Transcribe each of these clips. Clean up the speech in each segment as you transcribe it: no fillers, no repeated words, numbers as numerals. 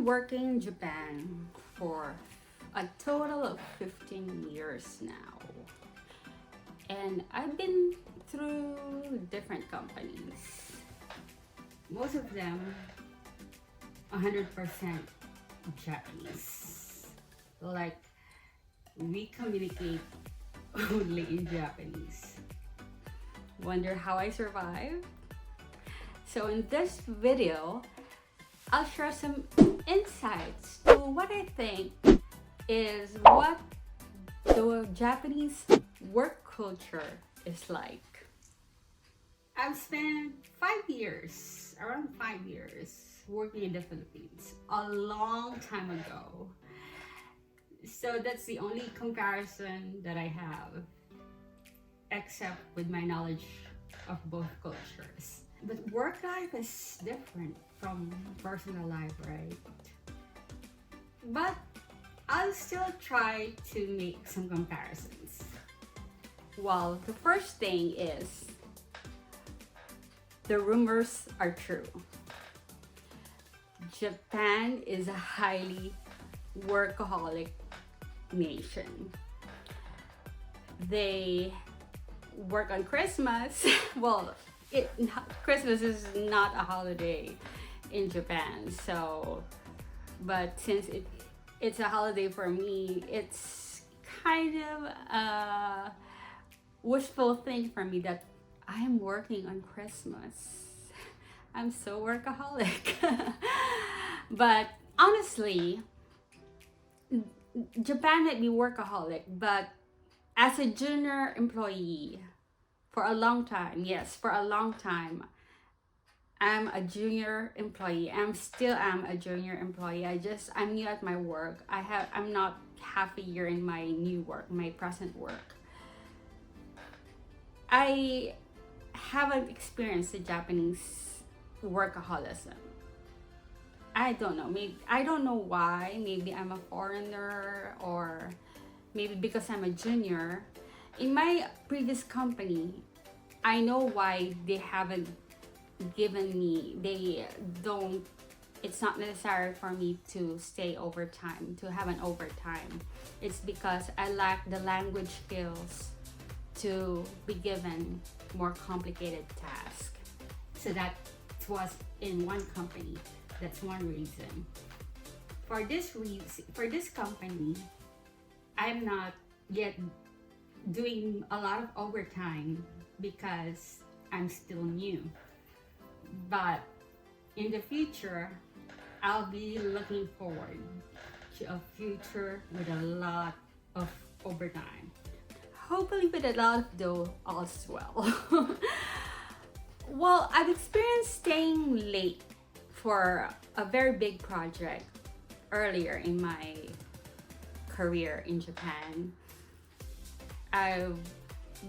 been working in Japan for a total of 15 years now. And I've been through different companies. Most of them 100% Japanese. Like, we communicate only in Japanese. Wonder how I survive? So in this video, I'll share some insights to what I think is what the Japanese work culture is like. I've spent around 5 years working in the Philippines a long time ago. So that's the only comparison that I have, except with my knowledge of both cultures. But work life is different from personal life, right? But I'll still try to make some comparisons. Well, the first thing is the rumors are true. Japan is a highly workaholic nation. They work on Christmas. Well, Christmas is not a holiday in Japan, so but since it's a holiday for me, it's kind of a wishful thing for me that I am working on Christmas. I'm so workaholic. But honestly, Japan might be workaholic, but as a junior employee for a long time, I'm a junior employee. I'm a junior employee. I'm new at my work. I'm not half a year in my new work, my present work. I haven't experienced the Japanese workaholism. I don't know. I don't know why. Maybe I'm a foreigner, or maybe because I'm a junior. In my previous company, I know why they haven't given me, it's not necessary for me to stay overtime, to have an overtime. It's because I lack the language skills to be given more complicated tasks. So that was in one company. That's one reason. For this company, I'm not yet doing a lot of overtime because I'm still new. But in the future, I'll be looking forward to a future with a lot of overtime. Hopefully with a lot of dough as well. Well, I've experienced staying late for a very big project earlier in my career in Japan. I've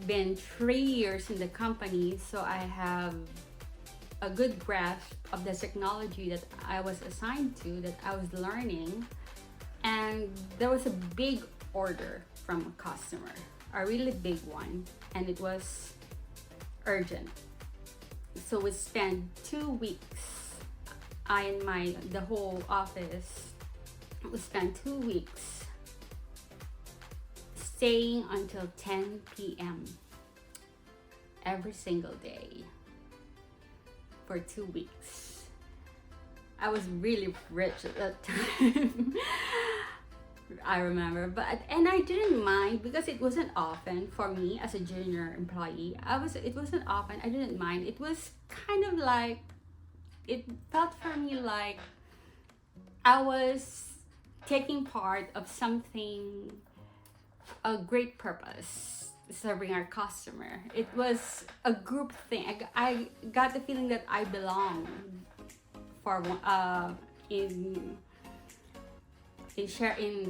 been 3 years in the company, so I have a good grasp of the technology that I was assigned to, that I was learning. And there was a big order from a customer, a really big one, and it was urgent. So we spent 2 weeks, the whole office, we spent 2 weeks staying until 10 p.m. every single day for 2 weeks. I was really rich at that time. I remember, and I didn't mind because it wasn't often for me as a junior employee. It wasn't often. I didn't mind. It was kind of like, it felt for me like I was taking part of something, a great purpose, serving our customer. It was a group thing. I got the feeling that I belong in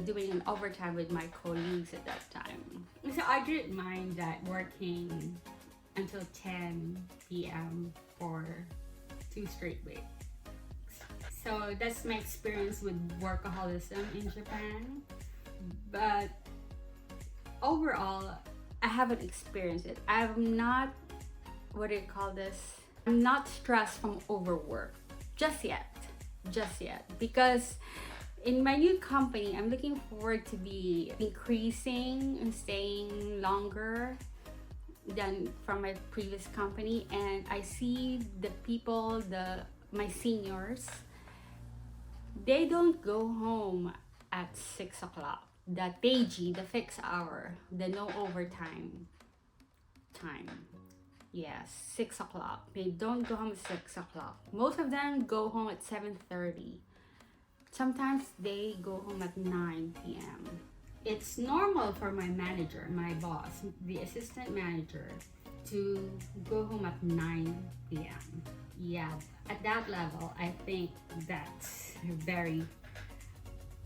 doing an overtime with my colleagues at that time. So I didn't mind that working until 10 p.m. for 2 straight weeks. So that's my experience with workaholism in Japan. But overall, I haven't experienced it. I'm not, I'm not stressed from overwork just yet. just yet, because in my new company, I'm looking forward to be increasing and staying longer than from my previous company. And I see the people, my seniors, they don't go home at 6 o'clock. The TG, the fixed hour, the no overtime time. Yes, 6 o'clock. They don't go home at 6 o'clock. Most of them go home at 7:30. Sometimes they go home at 9 p.m. It's normal for my manager, my boss, the assistant manager, to go home at 9 p.m. Yeah, at that level, I think that's very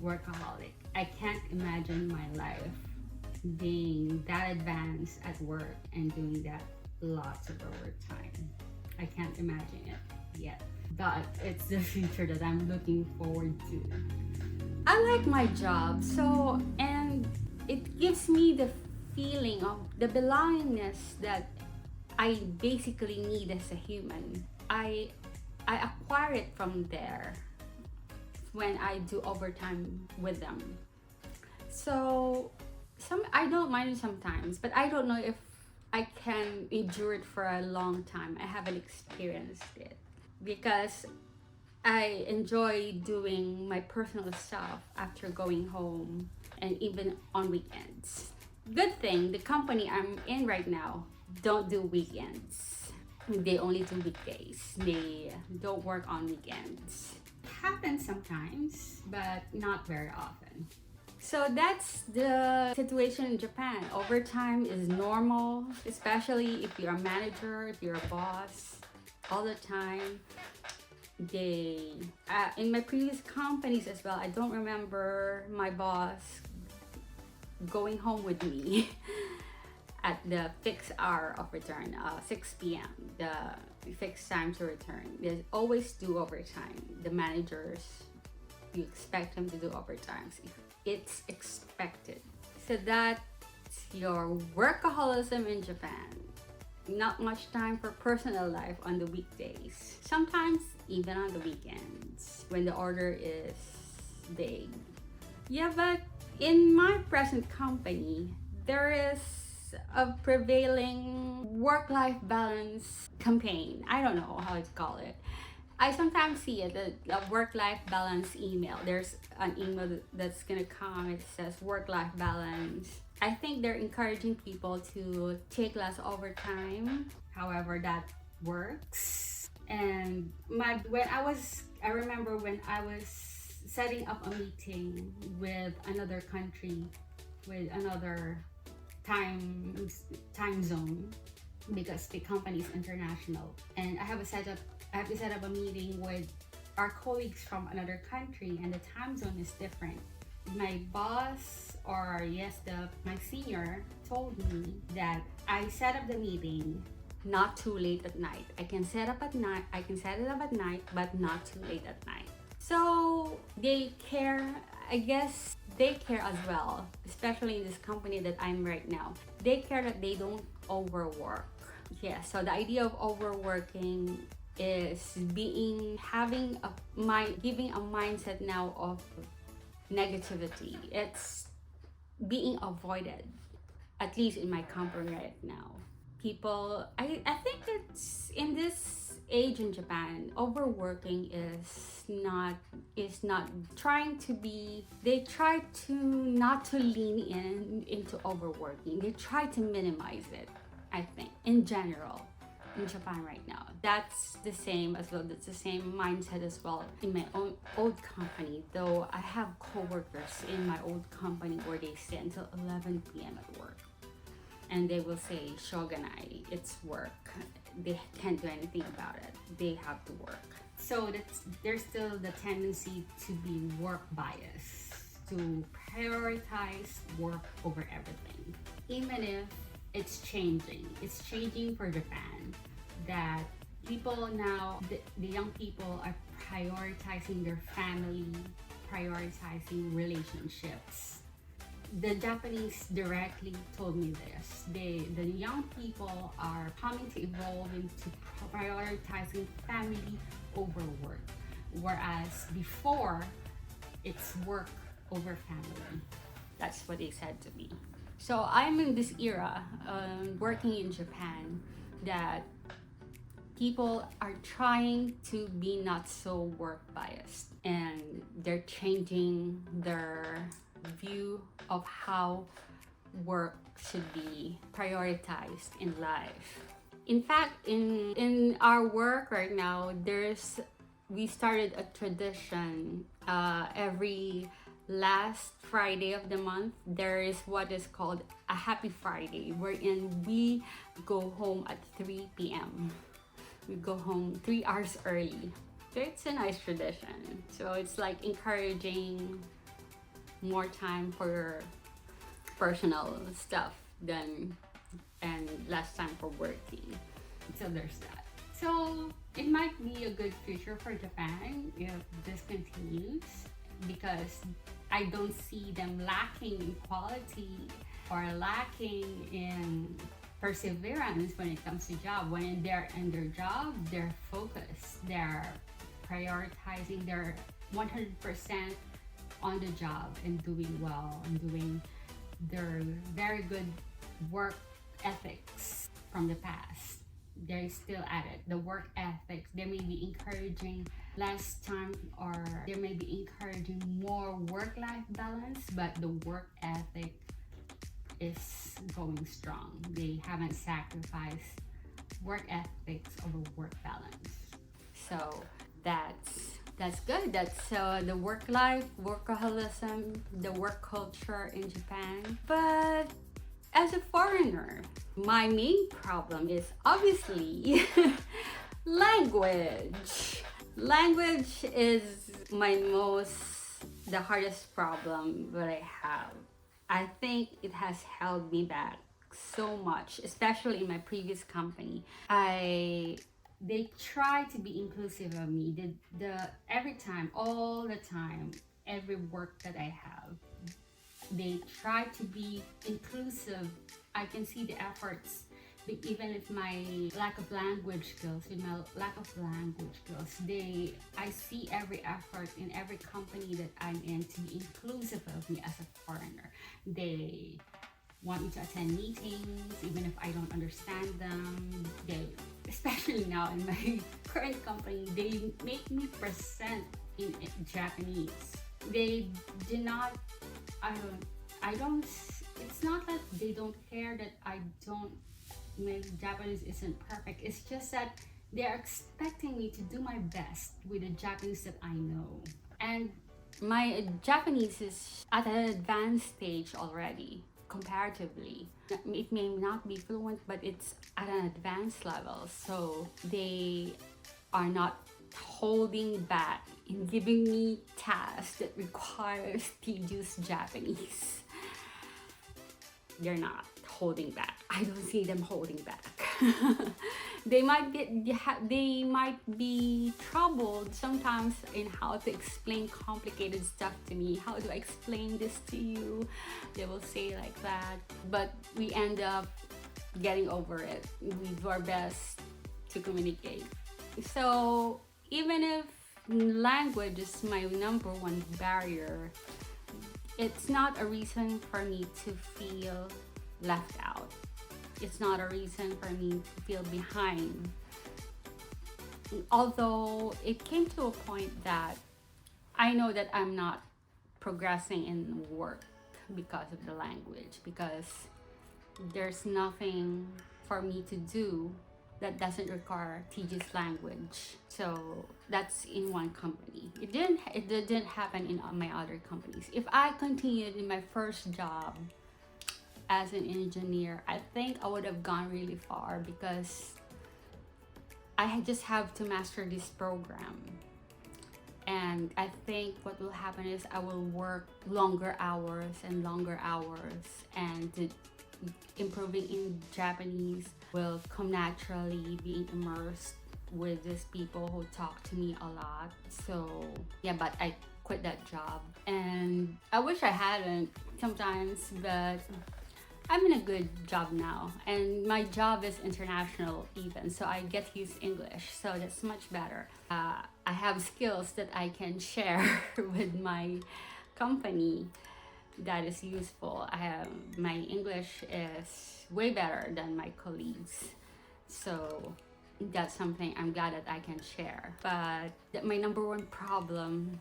workaholic. I can't imagine my life being that advanced at work and doing that lots of overtime. I can't imagine it yet, but it's the future that I'm looking forward to. I like my job, and it gives me the feeling of the belongingness that I basically need as a human. I acquire it from there when I do overtime with them. So I don't mind it sometimes, but I don't know if I can endure it for a long time. I haven't experienced it because I enjoy doing my personal stuff after going home and even on weekends. Good thing the company I'm in right now don't do weekends. They only do weekdays. They don't work on weekends. Happens sometimes, but not very often. So that's the situation in Japan. Overtime is normal, especially if you're a manager, if you're a boss, all the time. In my previous companies as well, I don't remember my boss going home with me at the fixed hour of return, 6 p.m., the fixed time to return. They always do overtime. The managers, you expect them to do overtime. It's expected. So that's your workaholism in Japan. Not much time for personal life on the weekdays. Sometimes even on the weekends when the order is big. Yeah, but in my present company, there is a prevailing work-life balance campaign. I don't know how to call it. I sometimes see it, the work-life balance email. There's an email that's gonna come. It says work-life balance. I think they're encouraging people to take less overtime. However, that works. And I remember when I was setting up a meeting with another country, with another time zone, because the company is international, and I have to set up a meeting with our colleagues from another country, and the time zone is different. My boss, or my senior, told me that I set up the meeting not too late at night. I can set it up at night, but not too late at night. So they care. I guess they care as well, especially in this company that I'm right now. They care that they don't overwork. Yeah, so the idea of overworking is giving a mindset now of negativity. It's being avoided, at least in my company right now. I think it's in this age in Japan, overworking is not trying to be. They try to not to lean into overworking. They try to minimize it, I think, in general, in Japan right now. That's the same as well. That's the same mindset as well in my own old company. Though I have coworkers in my old company where they stay until 11 p.m. at work, and they will say, "Shogunai, it's work." They can't do anything about it. They have to work. So there's still the tendency to be work bias, to prioritize work over everything. Even if it's changing for Japan, that people now, the young people are prioritizing their family, prioritizing relationships. The Japanese directly told me this. The young people are coming to evolve into prioritizing family over work. whereas before it's work over family. That's what they said to me. So I'm in this era, working in Japan, that people are trying to be not so work biased, and they're changing their view of how work should be prioritized in life. In fact, in our work right now, we started a tradition. Every last Friday of the month, there is what is called a Happy Friday, wherein we go home at 3 p.m. We go home 3 hours early. So it's a nice tradition. So it's like encouraging more time for your personal stuff than and less time for working. So there's that. So it might be a good future for Japan if this continues, because I don't see them lacking in quality or lacking in perseverance when it comes to job. When they're in their job, they're focused, they're prioritizing, they're 100% on the job and doing well and doing their very good work ethics from the past. They're still at it. The work ethics, they may be encouraging less time, or they may be encouraging more work-life balance, but the work ethic is going strong. They haven't sacrificed work ethics over work balance. So that's good. That's the work life, workaholism, the work culture in Japan. But as a foreigner, my main problem is obviously language. Language is the hardest problem that I have. I think it has held me back so much, especially in my previous company. They try to be inclusive of me. Every time, all the time, every work that I have, they try to be inclusive. I can see the efforts, but even with my lack of language skills, I see every effort in every company that I'm in to be inclusive of me as a foreigner. They want me to attend meetings even if I don't understand them. Especially now in my current company, they make me present in Japanese. They do not, I don't, it's not that they don't care that my Japanese isn't perfect. It's just that they're expecting me to do my best with the Japanese that I know. And my Japanese is at an advanced stage already, comparatively. It may not be fluent, but it's at an advanced level. So they are not holding back in giving me tasks that requires tedious Japanese. They're not holding back. I don't see them holding back. They might be troubled sometimes in how to explain complicated stuff to me. How do I explain this to you? They will say like that, but we end up getting over it. We do our best to communicate. So even if language is my number one barrier, it's not a reason for me to feel left out. It's not a reason for me to feel behind. Although it came to a point that I know that I'm not progressing in work because of the language, because there's nothing for me to do that doesn't require tedious language. So that's in one company. It didn't happen in my other companies. If I continued in my first job as an engineer, I think I would have gone really far, because I just have to master this program. And I think what will happen is I will work longer hours, and improving in Japanese will come naturally, being immersed with these people who talk to me a lot. So yeah, but I quit that job, and I wish I hadn't sometimes, but I'm in a good job now, and my job is international even, so I get to use English, so that's much better. I have skills that I can share with my company that is useful. I have my English is way better than my colleagues. So that's something I'm glad that I can share. But my number one problem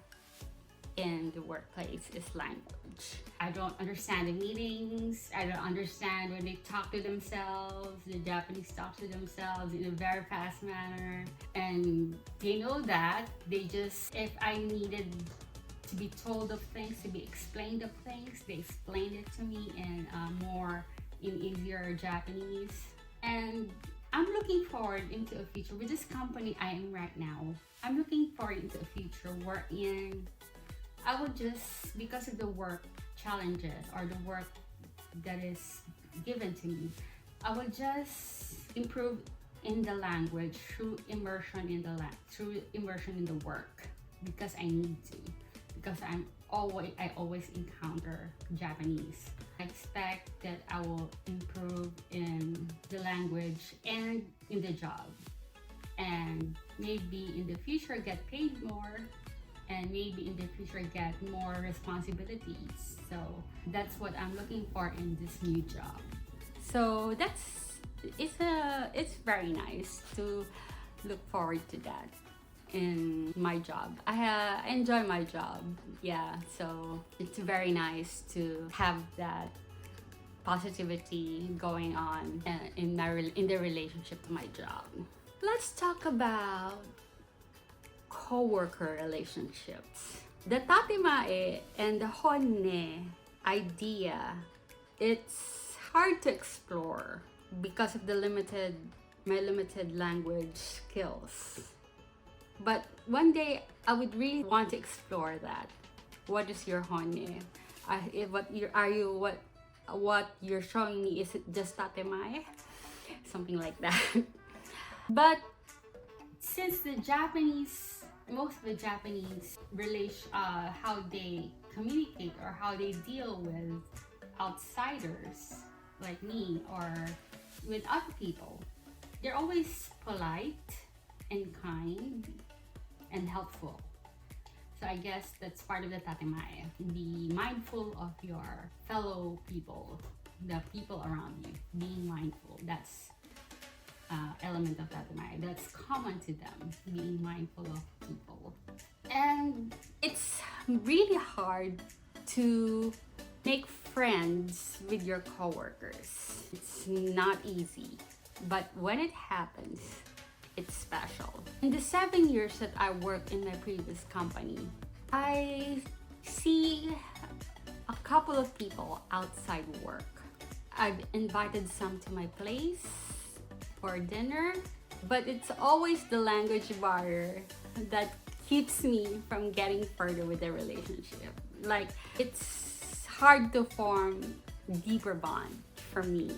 in the workplace is language. I don't understand the meetings. I don't understand when they talk to themselves. The Japanese talk to themselves in a very fast manner. And they know that. They just, if I needed to be told of things, to be explained of things, they explained it to me in easier Japanese. And I'm looking forward into a future with this company I am right now. I'm looking forward into a future wherein I would just, because of the work challenges or the work that is given to me, I would just improve in the language through immersion in the work, because I need to, because I always encounter Japanese. I expect that I will improve in the language and in the job, and maybe in the future get paid more, and maybe in the future get more responsibilities. So that's what I'm looking for in this new job. So it's very nice to look forward to that in my job. I enjoy my job. Yeah, so it's very nice to have that positivity going on in the relationship to my job. Let's talk about co-worker relationships. The tatemae and the honne idea, it's hard to explore because of my limited language skills. But one day I would really want to explore that. What is your honne? What you're showing me, is it just tatemae? Something like that. But since most of the Japanese how they communicate or how they deal with outsiders like me or with other people, they're always polite and kind and helpful. So I guess that's part of the tatemae. Be mindful of your fellow people, the people around you. Being mindful. That's element of tatemae. That's common to them. Being mindful of people. And it's really hard to make friends with your coworkers. It's not easy. But when it happens, it's special. In the 7 years that I worked in my previous company, I see a couple of people outside work. I've invited some to my place for dinner, but it's always the language barrier that keeps me from getting further with the relationship. Like, it's hard to form deeper bond for me,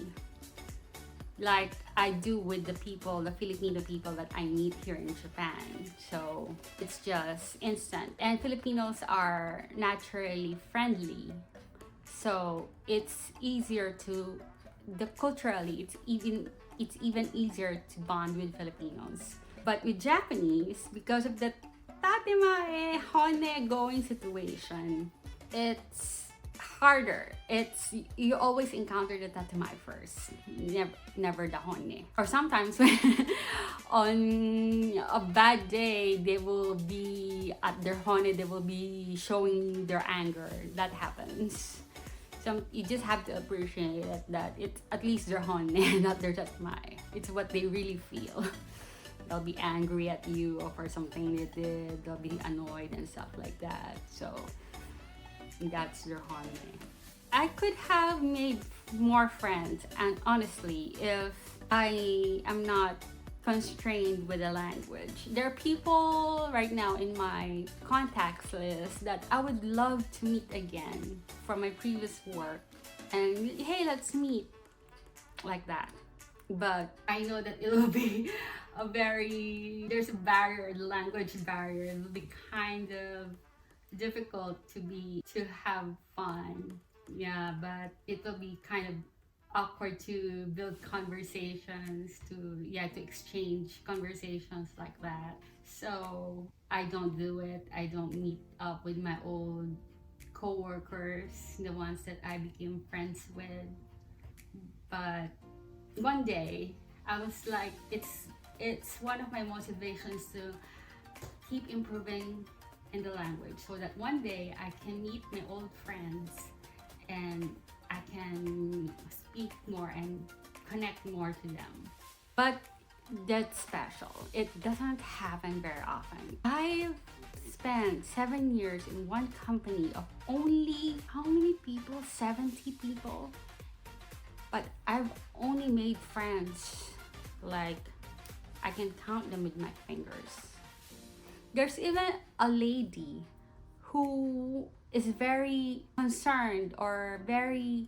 like I do with the Filipino people that I meet here in Japan. So it's just instant. And Filipinos are naturally friendly. So it's easier culturally, it's even easier to bond with Filipinos. But with Japanese, because of the tatemae honne going situation, it's harder. You always encounter the tatemae first, never the honne. Or sometimes when on a bad day, they will be at their honne, they will be showing their anger. That happens. So you just have to appreciate that it's at least their honne, not their tatemae. It's what they really feel. They'll be angry at you or for something they did. They'll be annoyed and stuff like that. So that's their honne. I could have made more friends, and honestly, if I am not constrained with the language. There are people right now in my contacts list that I would love to meet again from my previous work. And hey, let's meet, like that. But I know that it will be there's a barrier, the language barrier. It will be kind of difficult to have fun. Yeah, but it will be kind of awkward to build conversations, to exchange conversations like that. So I don't do it. I don't meet up with my old coworkers, the ones that I became friends with. But one day I was like, it's one of my motivations to keep improving in the language so that one day I can meet my old friends and I can speak more and connect more to them. But that's special. It doesn't happen very often. I've spent 7 years in one company of only how many people? 70 people. But I've only made friends like I can count them with my fingers. There's even a lady who is very concerned or very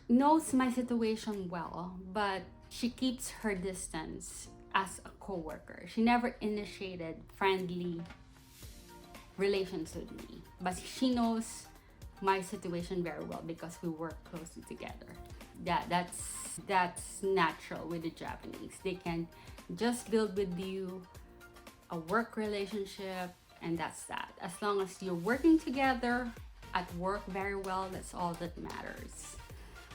knows my situation well, but she keeps her distance as a coworker. She never initiated friendly relations with me, but she knows my situation very well because we work closely together. That's natural with the Japanese. They can just build with you a work relationship, and that's that. As long as you're working together at work very well, that's all that matters.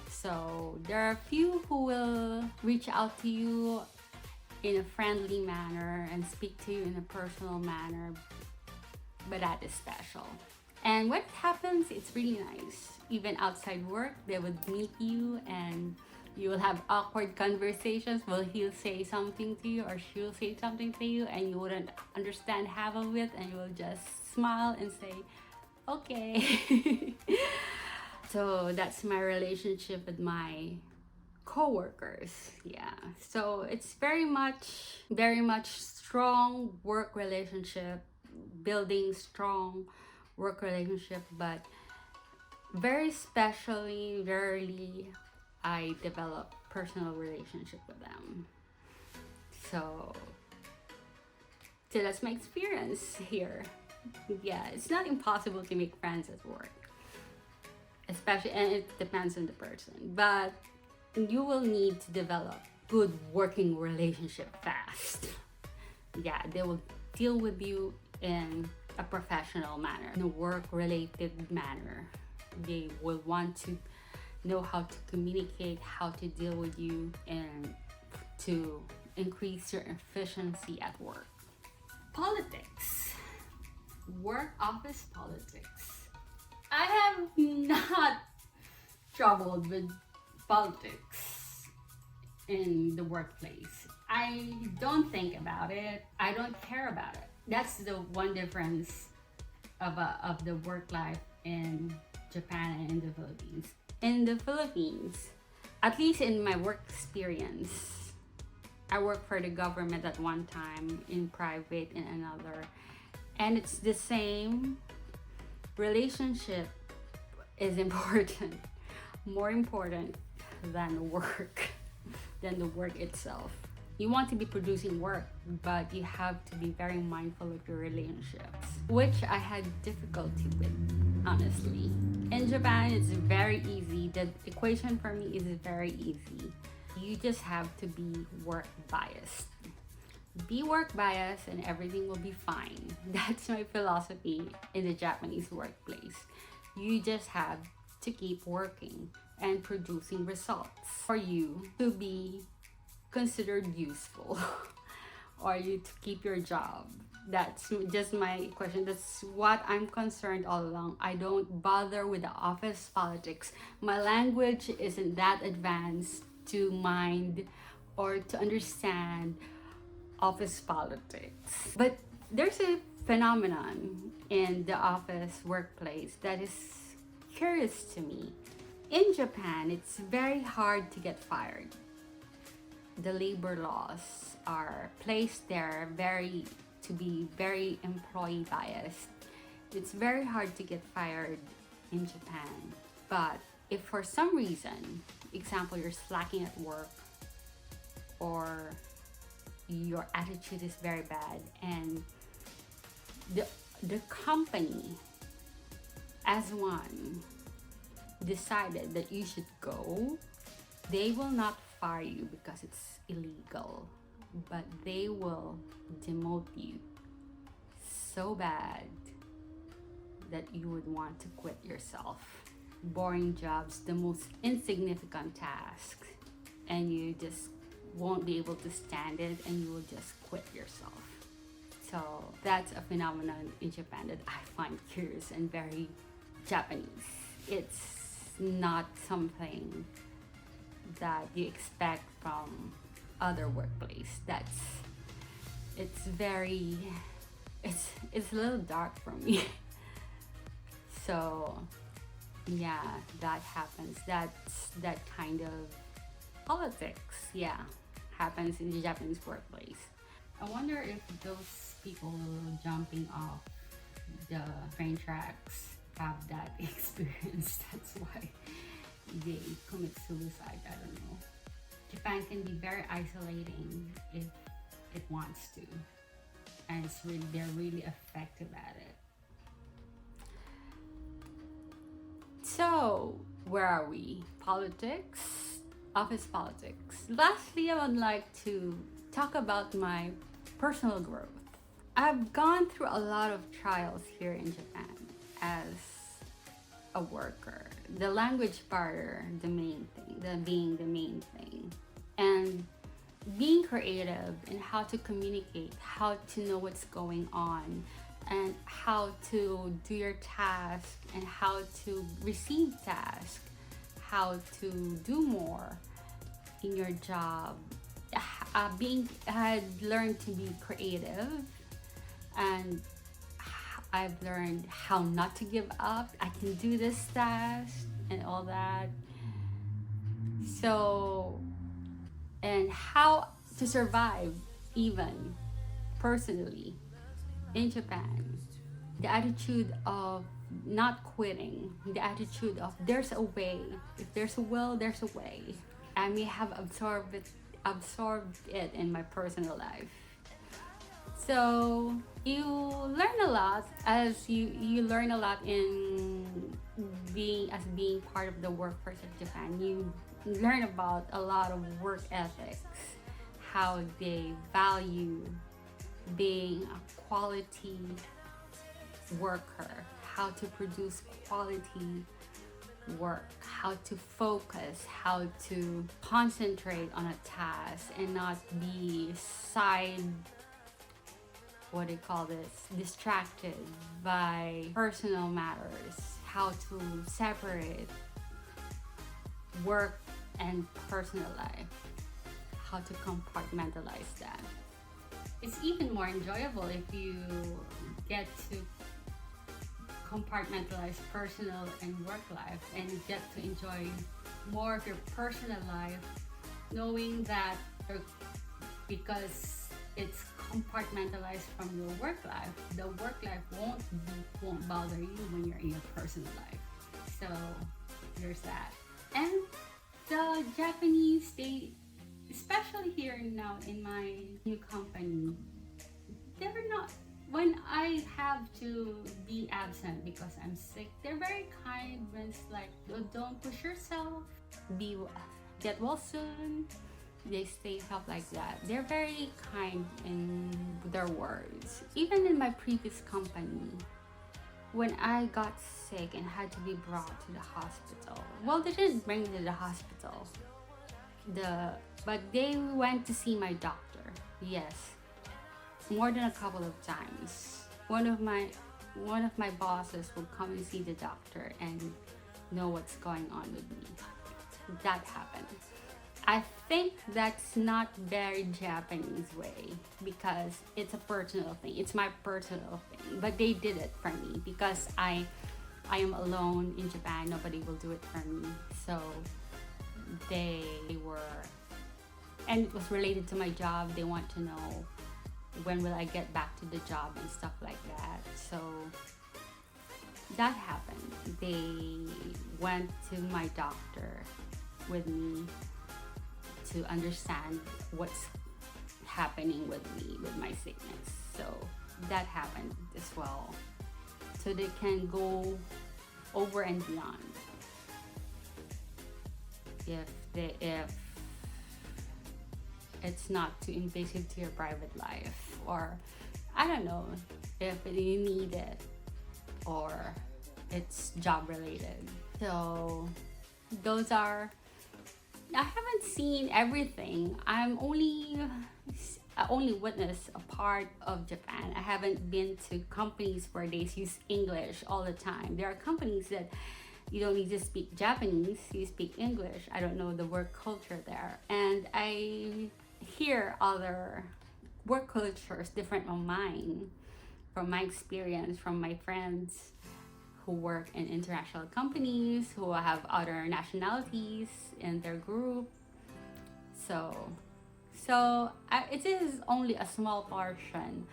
So there are a few who will reach out to you in a friendly manner and speak to you in a personal manner, but that is special. And when it happens, it's really nice. Even outside work, they would meet you and you will have awkward conversations. Well, he'll say something to you or she'll say something to you and you wouldn't understand half of it and you will just smile and say, okay. So that's my relationship with my coworkers. Yeah. So it's very much strong work relationship, building strong work relationship, but very specially, rarely I develop personal relationship with them. So that's my experience here. Yeah, it's not impossible to make friends at work, especially, and it depends on the person, but you will need to develop good working relationship fast. Yeah, they will deal with you in a professional manner, in a work related manner. They will want to know how to communicate, how to deal with you, and to increase your efficiency at work. Politics, work office politics. I have not troubled with politics in the workplace. I don't think about it. I don't care about it. That's the one difference of the work life in Japan and in the Philippines. In the Philippines, at least in my work experience, I worked for the government at one time, in private in another, and it's the same. Relationship is important, more important than work, than the work itself. You want to be producing work, but you have to be very mindful of your relationships, which I had difficulty with, honestly. In Japan, it's very easy. The equation for me is very easy. You just have to be work biased. Be work biased and everything will be fine. That's my philosophy in the Japanese workplace. You just have to keep working and producing results for you to be considered useful or you to keep your job. That's just my question. That's what I'm concerned all along. I don't bother with the office politics. My language isn't that advanced to mind or to understand office politics. But there's a phenomenon in the office workplace that is curious to me. In Japan, it's very hard to get fired. The labor laws are placed there to be very employee biased. It's very hard to get fired in Japan. But if for some reason, example, you're slacking at work or your attitude is very bad and the company as one decided that you should go, They will not fire you because it's illegal, but they will demote you so bad that you would want to quit yourself. Boring jobs, the most insignificant tasks, and you just won't be able to stand it and you will just quit yourself. So that's a phenomenon in Japan that I find curious and very Japanese. It's not something that you expect from other workplace. It's very it's a little dark for me. So yeah, that happens. That kind of politics, yeah, happens in the Japanese workplace. I wonder if those people jumping off the train tracks have that experience. That's why they commit suicide. I don't know. Japan can be very isolating if it wants to, and they're really effective at it. So, where are we? Politics, office politics. Lastly, I would like to talk about my personal growth. I've gone through a lot of trials here in Japan as a worker. The language barrier, the main thing, being the main thing. And being creative in how to communicate, how to know what's going on, and how to do your task, and how to receive tasks, how to do more in your job. I had learned to be creative, and I've learned how not to give up. I can do this task and all that. So, and how to survive even personally in Japan. The attitude of not quitting, the attitude of there's a way. If there's a will, there's a way. I may have absorbed it in my personal life. So you learn a lot as you learn a lot in being part of the workforce of Japan. You learn about a lot of work ethics, how they value being a quality worker, how to produce quality work, how to focus, how to concentrate on a task and not be what do you call this, distracted by personal matters, how to separate work and personal life, how to compartmentalize that. It's even more enjoyable if you get to compartmentalize personal and work life and get to enjoy more of your personal life, knowing that because it's compartmentalized from your work life, the work life won't bother you when you're in your personal life. So there's that. And the Japanese, they, especially here now in my new company, they're not, when I have to be absent because I'm sick, they're very kind when it's like, "Oh, don't push yourself, get well soon." They say stuff like that. They're very kind in their words. Even in my previous company, when I got sick and had to be brought to the hospital, well, they didn't bring me to the hospital. But they went to see my doctor. Yes, more than a couple of times. One of my bosses would come and see the doctor and know what's going on with me. That happened. I think that's not very Japanese way because it's a personal thing. It's my personal thing. But they did it for me because I am alone in Japan. Nobody will do it for me. So they were, and it was related to my job. They want to know when will I get back to the job and stuff like that. So that happened. They went to my doctor with me to understand what's happening with me, with my sickness. So that happened as well. So they can go over and beyond if if it's not too invasive to your private life, or I don't know if you need it or it's job related. So those are, I haven't seen everything. I only witnessed a part of Japan. I haven't been to companies where they use English all the time. There are companies that you don't need to speak Japanese, you speak English. I don't know the work culture there. And I hear other work cultures different from mine, from my experience, from my friends who work in international companies, who have other nationalities in their group. It is only a small portion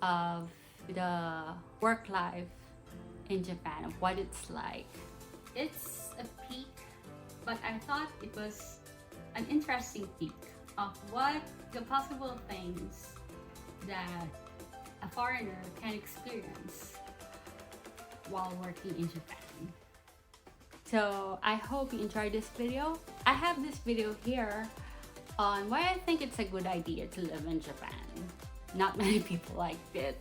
of the work life in Japan, of what it's like. It's a peek, but I thought it was an interesting peek of what the possible things that a foreigner can experience while working in Japan. So I hope you enjoyed this video. I have this video here on why I think it's a good idea to live in Japan. Not many people liked it.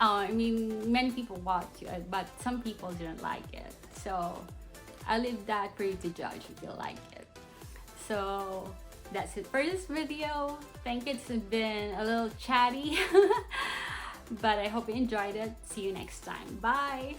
I mean, many people watched it, but some people didn't like it. So I'll leave that for you to judge if you like it. So that's it for this video. I think it's been a little chatty, but I hope you enjoyed it. See you next time. Bye!